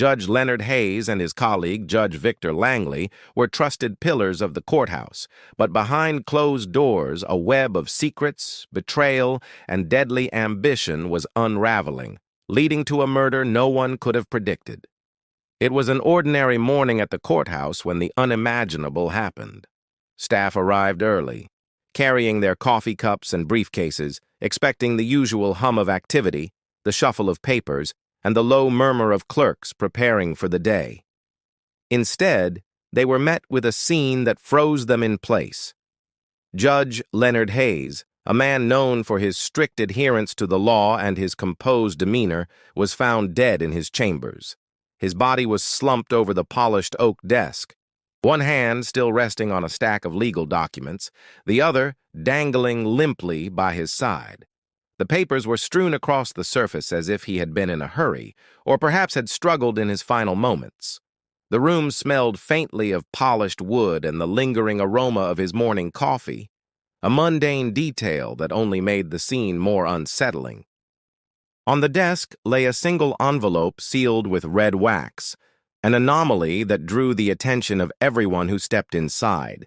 Judge Leonard Hayes and his colleague, Judge Victor Langley, were trusted pillars of the courthouse, but behind closed doors, a web of secrets, betrayal, and deadly ambition was unraveling, leading to a murder no one could have predicted. It was an ordinary morning at the courthouse when the unimaginable happened. Staff arrived early, carrying their coffee cups and briefcases, expecting the usual hum of activity, the shuffle of papers, and the low murmur of clerks preparing for the day. Instead, they were met with a scene that froze them in place. Judge Leonard Hayes, a man known for his strict adherence to the law and his composed demeanor, was found dead in his chambers. His body was slumped over the polished oak desk, one hand still resting on a stack of legal documents, the other dangling limply by his side. The papers were strewn across the surface as if he had been in a hurry, or perhaps had struggled in his final moments. The room smelled faintly of polished wood and the lingering aroma of his morning coffee, a mundane detail that only made the scene more unsettling. On the desk lay a single envelope sealed with red wax, an anomaly that drew the attention of everyone who stepped inside.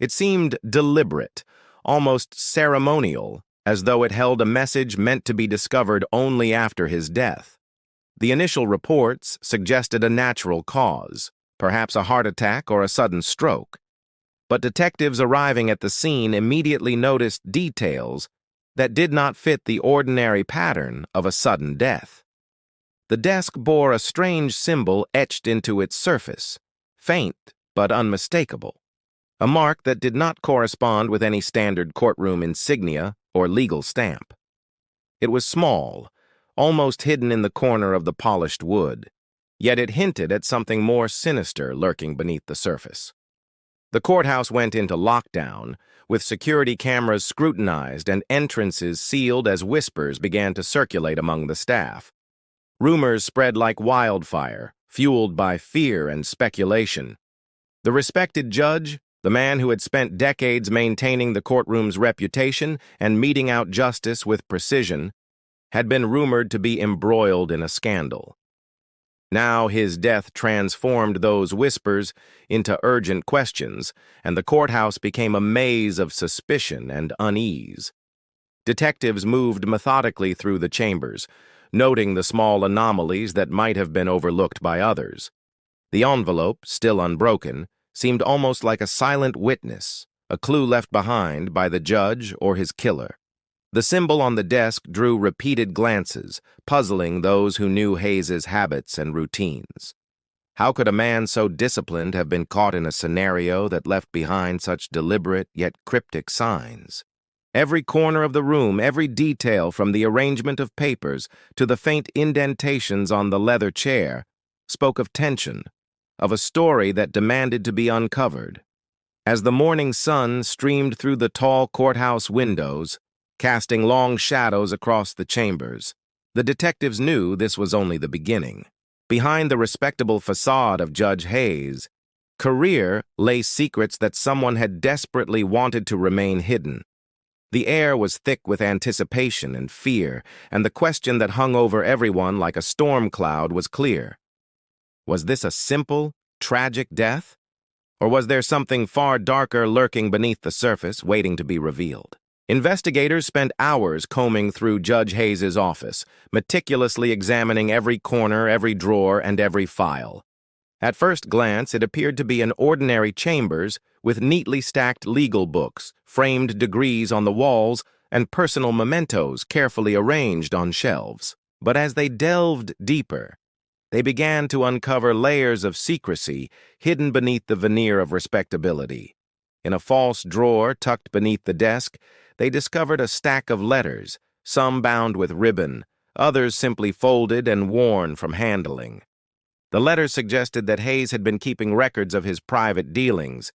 It seemed deliberate, almost ceremonial, as though it held a message meant to be discovered only after his death. The initial reports suggested a natural cause, perhaps a heart attack or a sudden stroke. But detectives arriving at the scene immediately noticed details that did not fit the ordinary pattern of a sudden death. The desk bore a strange symbol etched into its surface, faint but unmistakable, a mark that did not correspond with any standard courtroom insignia or legal stamp. It was small, almost hidden in the corner of the polished wood, yet it hinted at something more sinister lurking beneath the surface. The courthouse went into lockdown, with security cameras scrutinized and entrances sealed as whispers began to circulate among the staff. Rumors spread like wildfire, fueled by fear and speculation. The respected judge, the man who had spent decades maintaining the courtroom's reputation and meting out justice with precision, had been rumored to be embroiled in a scandal. Now his death transformed those whispers into urgent questions, and the courthouse became a maze of suspicion and unease. Detectives moved methodically through the chambers, noting the small anomalies that might have been overlooked by others. The envelope, still unbroken, seemed almost like a silent witness, a clue left behind by the judge or his killer. The symbol on the desk drew repeated glances, puzzling those who knew Hayes's habits and routines. How could a man so disciplined have been caught in a scenario that left behind such deliberate yet cryptic signs? Every corner of the room, every detail from the arrangement of papers to the faint indentations on the leather chair, spoke of tension, of a story that demanded to be uncovered. As the morning sun streamed through the tall courthouse windows, casting long shadows across the chambers, the detectives knew this was only the beginning. Behind the respectable facade of Judge Hayes' career lay secrets that someone had desperately wanted to remain hidden. The air was thick with anticipation and fear, and the question that hung over everyone like a storm cloud was clear. Was this a simple, tragic death? Or was there something far darker lurking beneath the surface, waiting to be revealed? Investigators spent hours combing through Judge Hayes's office, meticulously examining every corner, every drawer, and every file. At first glance, it appeared to be an ordinary chambers with neatly stacked legal books, framed degrees on the walls, and personal mementos carefully arranged on shelves. But as they delved deeper, they began to uncover layers of secrecy hidden beneath the veneer of respectability. In a false drawer tucked beneath the desk, they discovered a stack of letters, some bound with ribbon, others simply folded and worn from handling. The letters suggested that Hayes had been keeping records of his private dealings,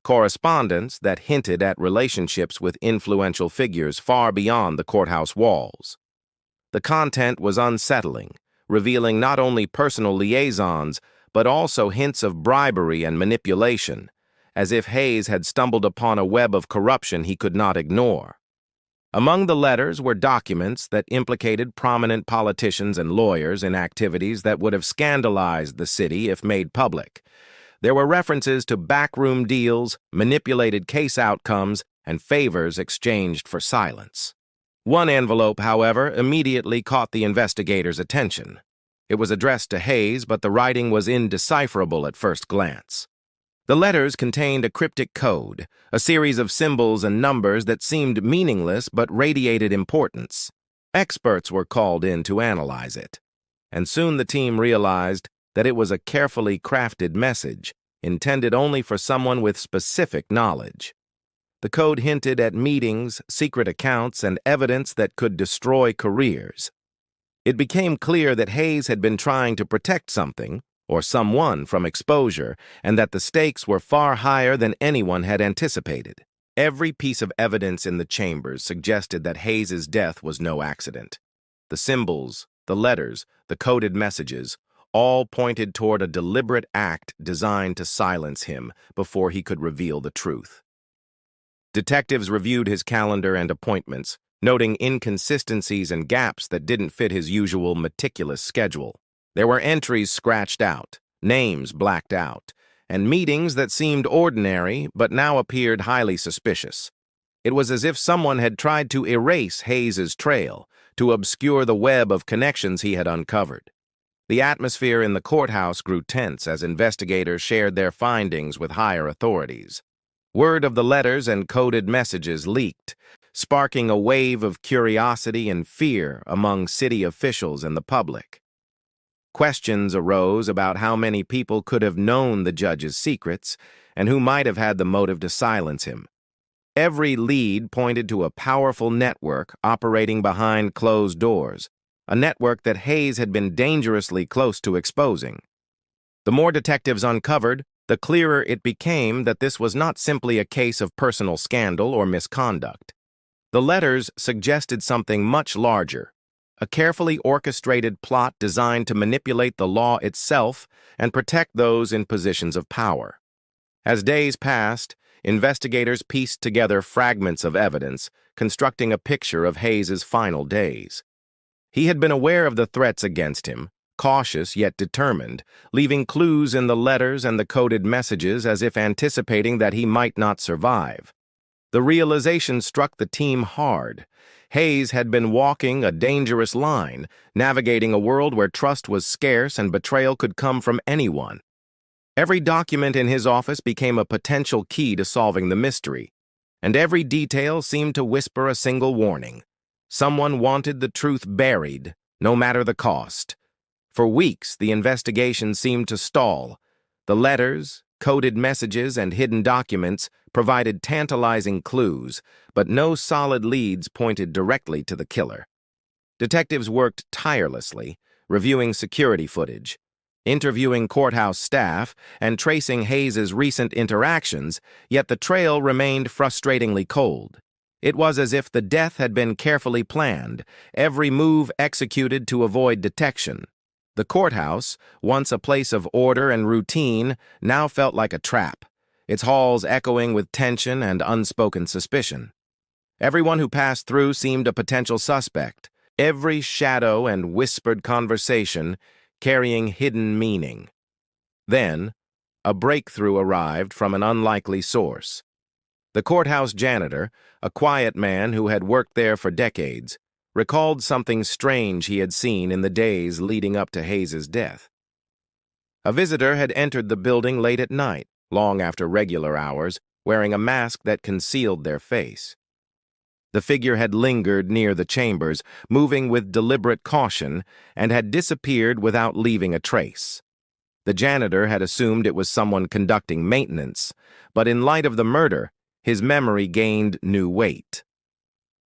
correspondence that hinted at relationships with influential figures far beyond the courthouse walls. The content was unsettling, revealing not only personal liaisons, but also hints of bribery and manipulation, as if Hayes had stumbled upon a web of corruption he could not ignore. Among the letters were documents that implicated prominent politicians and lawyers in activities that would have scandalized the city if made public. There were references to backroom deals, manipulated case outcomes, and favors exchanged for silence. One envelope, however, immediately caught the investigators' attention. It was addressed to Hayes, but the writing was indecipherable at first glance. The letters contained a cryptic code, a series of symbols and numbers that seemed meaningless but radiated importance. Experts were called in to analyze it, and soon the team realized that it was a carefully crafted message, intended only for someone with specific knowledge. The code hinted at meetings, secret accounts, and evidence that could destroy careers. It became clear that Hayes had been trying to protect something, or someone, from exposure, and that the stakes were far higher than anyone had anticipated. Every piece of evidence in the chambers suggested that Hayes's death was no accident. The symbols, the letters, the coded messages, all pointed toward a deliberate act designed to silence him before he could reveal the truth. Detectives reviewed his calendar and appointments, noting inconsistencies and gaps that didn't fit his usual meticulous schedule. There were entries scratched out, names blacked out, and meetings that seemed ordinary but now appeared highly suspicious. It was as if someone had tried to erase Hayes's trail, to obscure the web of connections he had uncovered. The atmosphere in the courthouse grew tense as investigators shared their findings with higher authorities. Word of the letters and coded messages leaked, sparking a wave of curiosity and fear among city officials and the public. Questions arose about how many people could have known the judge's secrets and who might have had the motive to silence him. Every lead pointed to a powerful network operating behind closed doors, a network that Hayes had been dangerously close to exposing. The more detectives uncovered, the clearer it became that this was not simply a case of personal scandal or misconduct. The letters suggested something much larger, a carefully orchestrated plot designed to manipulate the law itself and protect those in positions of power. As days passed, investigators pieced together fragments of evidence, constructing a picture of Hayes's final days. He had been aware of the threats against him, cautious yet determined, leaving clues in the letters and the coded messages as if anticipating that he might not survive. The realization struck the team hard. Hayes had been walking a dangerous line, navigating a world where trust was scarce and betrayal could come from anyone. Every document in his office became a potential key to solving the mystery, and every detail seemed to whisper a single warning. Someone wanted the truth buried, no matter the cost. For weeks, the investigation seemed to stall. The letters, coded messages, and hidden documents provided tantalizing clues, but no solid leads pointed directly to the killer. Detectives worked tirelessly, reviewing security footage, interviewing courthouse staff, and tracing Hayes's recent interactions, yet the trail remained frustratingly cold. It was as if the death had been carefully planned, every move executed to avoid detection. The courthouse, once a place of order and routine, now felt like a trap, its halls echoing with tension and unspoken suspicion. Everyone who passed through seemed a potential suspect, every shadow and whispered conversation carrying hidden meaning. Then, a breakthrough arrived from an unlikely source. The courthouse janitor, a quiet man who had worked there for decades, recalled something strange he had seen in the days leading up to Hayes's death. A visitor had entered the building late at night, long after regular hours, wearing a mask that concealed their face. The figure had lingered near the chambers, moving with deliberate caution, and had disappeared without leaving a trace. The janitor had assumed it was someone conducting maintenance, but in light of the murder, his memory gained new weight.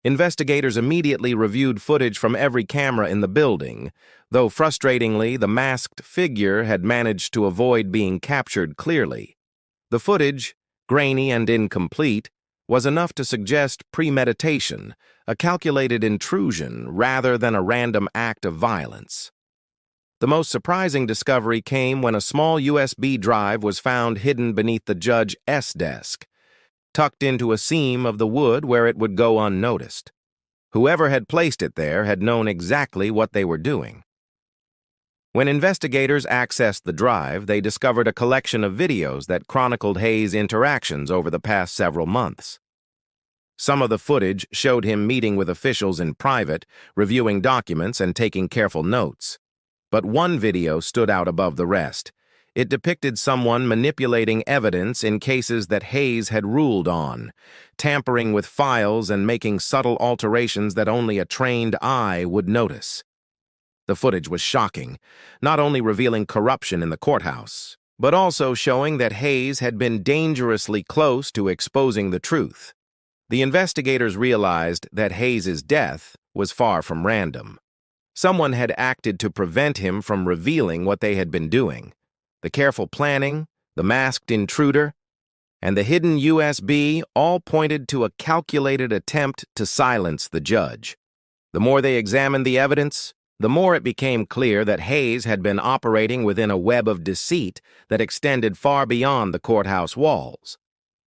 Investigators immediately reviewed footage from every camera in the building, though frustratingly, the masked figure had managed to avoid being captured clearly. The footage, grainy and incomplete, was enough to suggest premeditation, a calculated intrusion rather than a random act of violence. The most surprising discovery came when a small USB drive was found hidden beneath the judge's desk, tucked into a seam of the wood where it would go unnoticed. Whoever had placed it there had known exactly what they were doing. When investigators accessed the drive, they discovered a collection of videos that chronicled Hayes' interactions over the past several months. Some of the footage showed him meeting with officials in private, reviewing documents and taking careful notes. But one video stood out above the rest. It depicted someone manipulating evidence in cases that Hayes had ruled on, tampering with files and making subtle alterations that only a trained eye would notice. The footage was shocking, not only revealing corruption in the courthouse, but also showing that Hayes had been dangerously close to exposing the truth. The investigators realized that Hayes' death was far from random. Someone had acted to prevent him from revealing what they had been doing. The careful planning, the masked intruder, and the hidden USB all pointed to a calculated attempt to silence the judge. The more they examined the evidence, the more it became clear that Hayes had been operating within a web of deceit that extended far beyond the courthouse walls.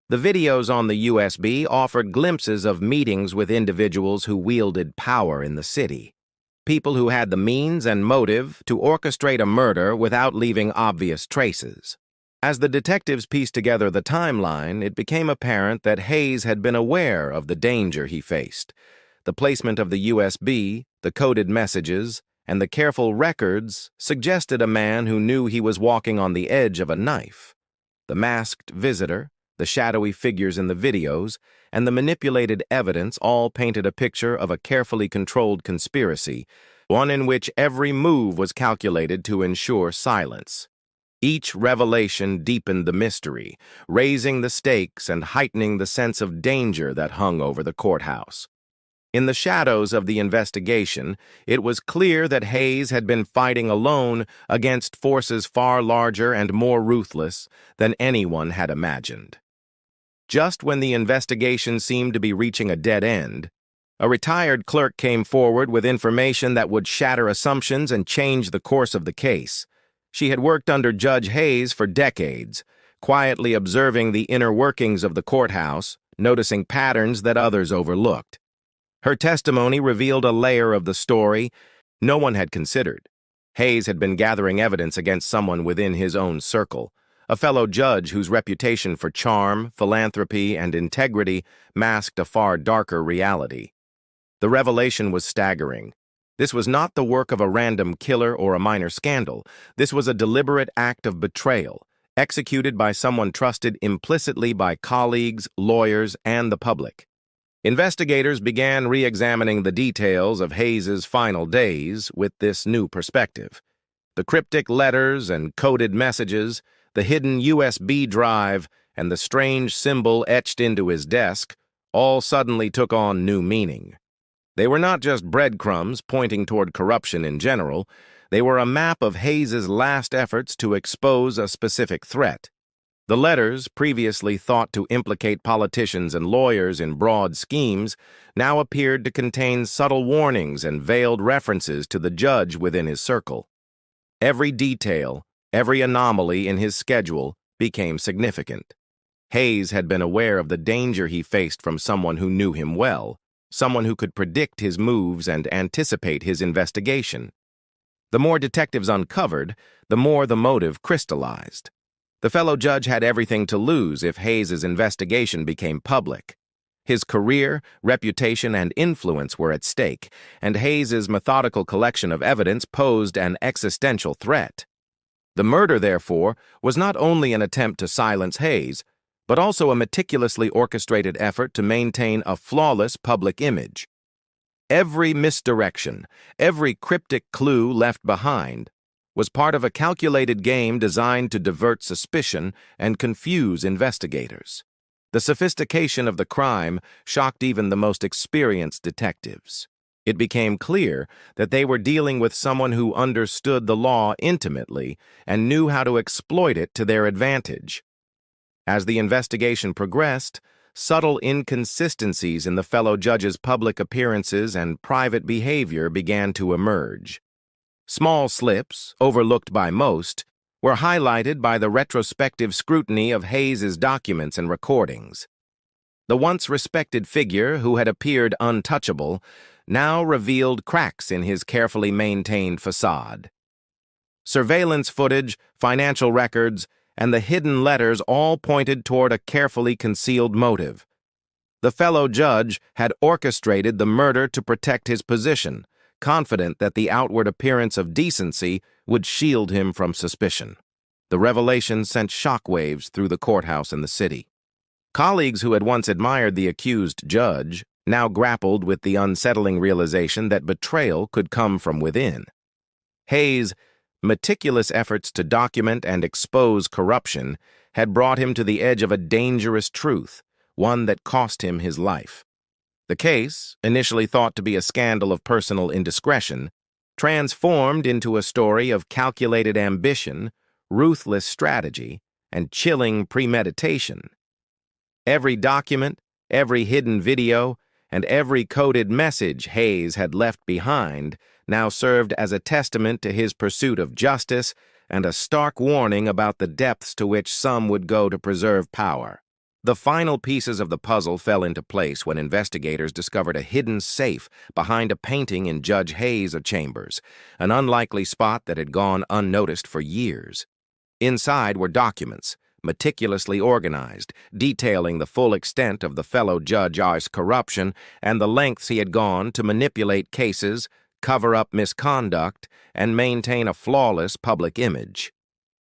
The videos on the USB offered glimpses of meetings with individuals who wielded power in the city, people who had the means and motive to orchestrate a murder without leaving obvious traces. As the detectives pieced together the timeline, it became apparent that Hayes had been aware of the danger he faced. The placement of the USB, the coded messages, and the careful records suggested a man who knew he was walking on the edge of a knife. The masked visitor, the shadowy figures in the videos, and the manipulated evidence all painted a picture of a carefully controlled conspiracy, one in which every move was calculated to ensure silence. Each revelation deepened the mystery, raising the stakes and heightening the sense of danger that hung over the courthouse. In the shadows of the investigation, it was clear that Hayes had been fighting alone against forces far larger and more ruthless than anyone had imagined. Just when the investigation seemed to be reaching a dead end, a retired clerk came forward with information that would shatter assumptions and change the course of the case. She had worked under Judge Hayes for decades, quietly observing the inner workings of the courthouse, noticing patterns that others overlooked. Her testimony revealed a layer of the story no one had considered. Hayes had been gathering evidence against someone within his own circle, a fellow judge whose reputation for charm, philanthropy, and integrity masked a far darker reality. The revelation was staggering. This was not the work of a random killer or a minor scandal. This was a deliberate act of betrayal, executed by someone trusted implicitly by colleagues, lawyers, and the public. Investigators began re-examining the details of Hayes' final days with this new perspective. The cryptic letters and coded messages, the hidden USB drive, and the strange symbol etched into his desk all suddenly took on new meaning. They were not just breadcrumbs pointing toward corruption in general. They were a map of Hayes' last efforts to expose a specific threat. The letters, previously thought to implicate politicians and lawyers in broad schemes, now appeared to contain subtle warnings and veiled references to the judge within his circle. Every detail, every anomaly in his schedule became significant. Hayes had been aware of the danger he faced from someone who knew him well, someone who could predict his moves and anticipate his investigation. The more detectives uncovered, the more the motive crystallized. The fellow judge had everything to lose if Hayes' investigation became public. His career, reputation, and influence were at stake, and Hayes' methodical collection of evidence posed an existential threat. The murder, therefore, was not only an attempt to silence Hayes, but also a meticulously orchestrated effort to maintain a flawless public image. Every misdirection, every cryptic clue left behind, was part of a calculated game designed to divert suspicion and confuse investigators. The sophistication of the crime shocked even the most experienced detectives. It became clear that they were dealing with someone who understood the law intimately and knew how to exploit it to their advantage. As the investigation progressed, subtle inconsistencies in the fellow judge's public appearances and private behavior began to emerge. Small slips, overlooked by most, were highlighted by the retrospective scrutiny of Hayes' documents and recordings. The once respected figure, who had appeared untouchable, now revealed cracks in his carefully maintained facade. Surveillance footage, financial records, and the hidden letters all pointed toward a carefully concealed motive. The fellow judge had orchestrated the murder to protect his position, confident that the outward appearance of decency would shield him from suspicion. The revelation sent shockwaves through the courthouse and the city. Colleagues who had once admired the accused judge now grappled with the unsettling realization that betrayal could come from within. Hayes' meticulous efforts to document and expose corruption had brought him to the edge of a dangerous truth, one that cost him his life. The case, initially thought to be a scandal of personal indiscretion, transformed into a story of calculated ambition, ruthless strategy, and chilling premeditation. Every document, every hidden video, and every coded message Hayes had left behind now served as a testament to his pursuit of justice and a stark warning about the depths to which some would go to preserve power. The final pieces of the puzzle fell into place when investigators discovered a hidden safe behind a painting in Judge Hayes' chambers, an unlikely spot that had gone unnoticed for years. Inside were documents, meticulously organized, detailing the full extent of the fellow judge's corruption and the lengths he had gone to manipulate cases, cover up misconduct, and maintain a flawless public image.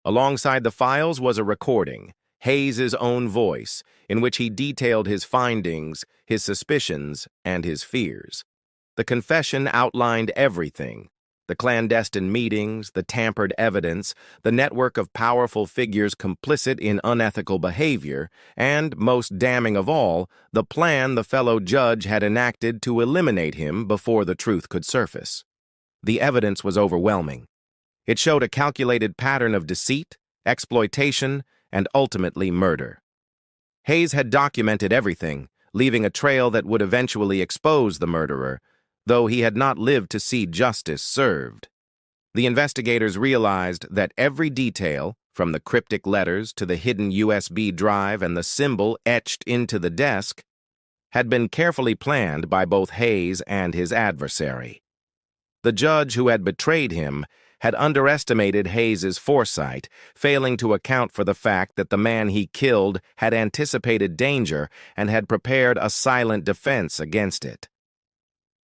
Alongside the files was a recording, Hayes' own voice, in which he detailed his findings, his suspicions, and his fears. The confession outlined everything: the clandestine meetings, the tampered evidence, the network of powerful figures complicit in unethical behavior, and, most damning of all, the plan the fellow judge had enacted to eliminate him before the truth could surface. The evidence was overwhelming. It showed a calculated pattern of deceit, exploitation, and ultimately murder. Hayes had documented everything, leaving a trail that would eventually expose the murderer, though he had not lived to see justice served. The investigators realized that every detail, from the cryptic letters to the hidden USB drive and the symbol etched into the desk, had been carefully planned by both Hayes and his adversary. The judge who had betrayed him had underestimated Hayes' foresight, failing to account for the fact that the man he killed had anticipated danger and had prepared a silent defense against it.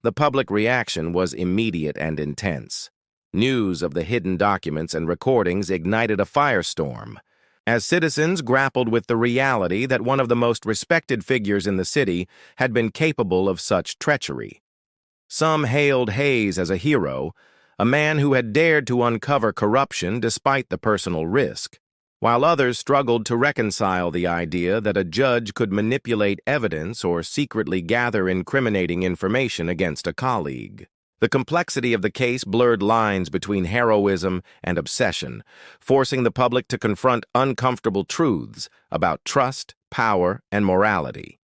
The public reaction was immediate and intense. News of the hidden documents and recordings ignited a firestorm, as citizens grappled with the reality that one of the most respected figures in the city had been capable of such treachery. Some hailed Hayes as a hero, a man who had dared to uncover corruption despite the personal risk, while others struggled to reconcile the idea that a judge could manipulate evidence or secretly gather incriminating information against a colleague. The complexity of the case blurred lines between heroism and obsession, forcing the public to confront uncomfortable truths about trust, power, and morality.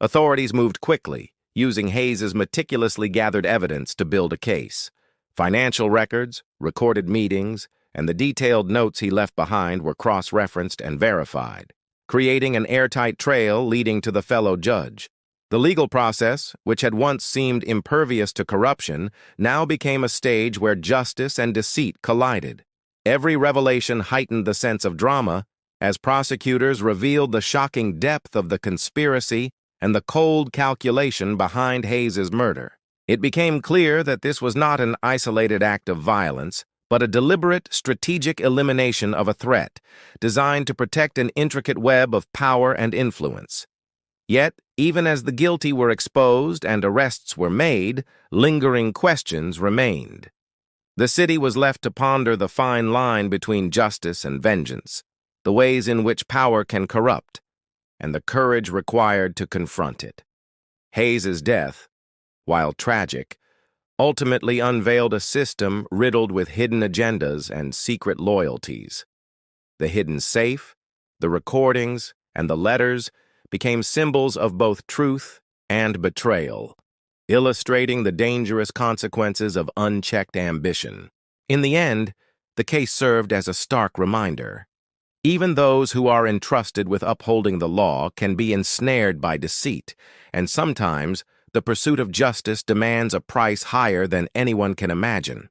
Authorities moved quickly, using Hayes' meticulously gathered evidence to build a case. Financial records, recorded meetings, and the detailed notes he left behind were cross-referenced and verified, creating an airtight trail leading to the fellow judge. The legal process, which had once seemed impervious to corruption, now became a stage where justice and deceit collided. Every revelation heightened the sense of drama as prosecutors revealed the shocking depth of the conspiracy and the cold calculation behind Hayes' murder. It became clear that this was not an isolated act of violence, but a deliberate, strategic elimination of a threat, designed to protect an intricate web of power and influence. Yet, even as the guilty were exposed and arrests were made, lingering questions remained. The city was left to ponder the fine line between justice and vengeance, the ways in which power can corrupt, and the courage required to confront it. Hayes' death, while tragic, ultimately unveiled a system riddled with hidden agendas and secret loyalties. The hidden safe, the recordings, and the letters became symbols of both truth and betrayal, illustrating the dangerous consequences of unchecked ambition. In the end, the case served as a stark reminder. Even those who are entrusted with upholding the law can be ensnared by deceit, and sometimes The pursuit of justice demands a price higher than anyone can imagine.